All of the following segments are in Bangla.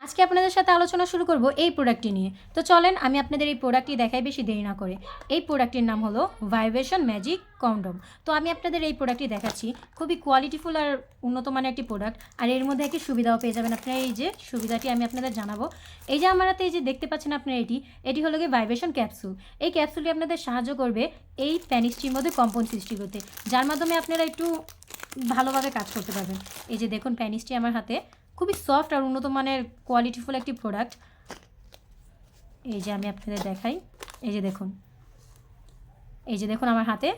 আজকে আপনাদের সাথে আলোচনা শুরু করব এই প্রোডাক্টটি নিয়ে। তো চলেন আমি আপনাদের এই প্রোডাক্টটি দেখাই বেশি দেরি না করে। এই প্রোডাক্টটির নাম হলো ভাইব্রেশন ম্যাজিক কন্ডম। তো আমি আপনাদের এই প্রোডাক্টটি দেখাচ্ছি। খুবই কোয়ালিটিফুল আর উন্নত মানের একটি প্রোডাক্ট। আর এর মধ্যে একটি সুবিধাও পেয়ে যাবেন আপনারা। এই যে সুবিধাটি আমি আপনাদের জানাবো। এই যে আমার হাতে এই যে দেখতে পাচ্ছেন আপনারা, এটি হলো গিয়ে ভাইব্রেশন ক্যাপসুল। এই ক্যাপসুলটি আপনাদের সাহায্য করবে এই প্যানিসটির মধ্যে কম্পন সৃষ্টি করতে, যার মাধ্যমে আপনারা একটু ভালোভাবে কাজ করতে পারবেন। এই যে দেখুন প্যানিসটি আমার হাতে, খুবই সফট আর উন্নত মানের কোয়ালিটিফুল একটি প্রোডাক্ট। এই যে আমি আপনাদের দেখাই, এই যে দেখুন, এই যে দেখুন আমার হাতে।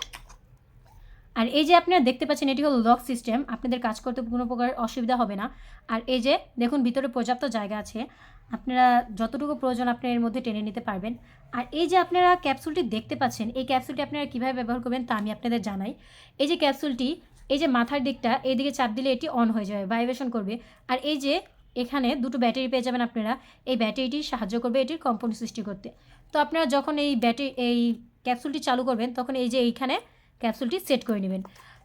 আর এই যে আপনারা দেখতে পাচ্ছেন এটি হলো লক সিস্টেম, আপনাদের কাজ করতে কোনো প্রকার অসুবিধা হবে না। আর এই যে দেখুন ভিতরে পর্যাপ্ত জায়গা আছে, আপনারা যতটুকু প্রয়োজন আপনি এর মধ্যে টেনে নিতে পারবেন। আর এই যে আপনারা ক্যাপসুলটি দেখতে পাচ্ছেন, এই ক্যাপসুলটি আপনারা কীভাবে ব্যবহার করবেন তা আমি আপনাদের জানাই। এই যে ক্যাপসুলটি, এই যে মাথার দিকটা এইদিকে চাপ দিলে এটি অন হয়ে যাবে, ভাইব্রেশন করবে। আর এই যে এখানে দুটো ব্যাটারি পেয়ে যাবেন আপনারা, এই ব্যাটারিটি সাহায্য করবে এটির কম্পন সৃষ্টি করতে। তো আপনারা যখন এই ক্যাপসুলটি চালু করবেন তখন এই যে এইখানে ক্যাপসুলটি সেট করে নেবেন।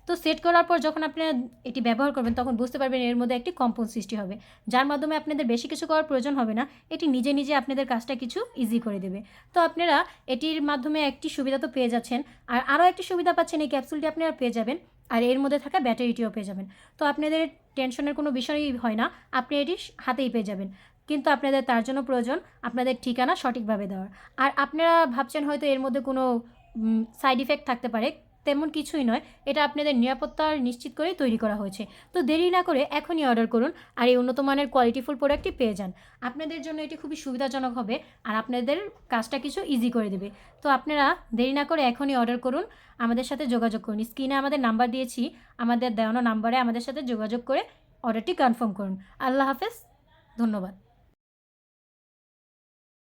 তো সেট করার পর যখন আপনারা এটি ব্যবহার করবেন তখন বুঝতে পারবেন এর মধ্যে একটি কম্পন সৃষ্টি হবে, যার মাধ্যমে আপনাদের বেশি কিছু করার প্রয়োজন হবে না। এটি নিজে নিজে আপনাদের কাজটা কিছু ইজি করে দেবে। তো আপনারা এটির মাধ্যমে একটি সুবিধা তো পেয়ে যাচ্ছেন, আর আরও একটি সুবিধা পাচ্ছেন, এই ক্যাপসুলটি আপনারা পেয়ে যাবেন আর এর মধ্যে থাকা ব্যাটারিটিও পেয়ে যাবেন। তো আপনাদের টেনশনের কোনো বিষয়ই হয় না, আপনি এটি হাতেই পেয়ে যাবেন। কিন্তু আপনাদের তার জন্য প্রয়োজন আপনাদের ঠিকানা সঠিকভাবে দেওয়ার। আর আপনারা ভাবছেন হয়তো এর মধ্যে কোনো সাইড ইফেক্ট থাকতে পারে, তেমন কিছুই নয়। এটা আপনাদের নিরাপত্তার নিশ্চিত করেই তৈরি করা হয়েছে। তো দেরি না করে এখনই অর্ডার করুন আর এই উন্নত মানের কোয়ালিটিফুল প্রোডাক্টটি পেয়ে যান। আপনাদের জন্য এটি খুবই সুবিধাজনক হবে আর আপনাদের কাজটা কিছু ইজি করে দেবে। তো আপনারা দেরি না করে এখনই অর্ডার করুন, আমাদের সাথে যোগাযোগ করুন। স্ক্রিনে আমাদের নাম্বার দিয়েছি, আমাদের দেওয়ানো নাম্বারে আমাদের সাথে যোগাযোগ করে অর্ডারটি কনফার্ম করুন। আল্লাহ হাফেজ, ধন্যবাদ।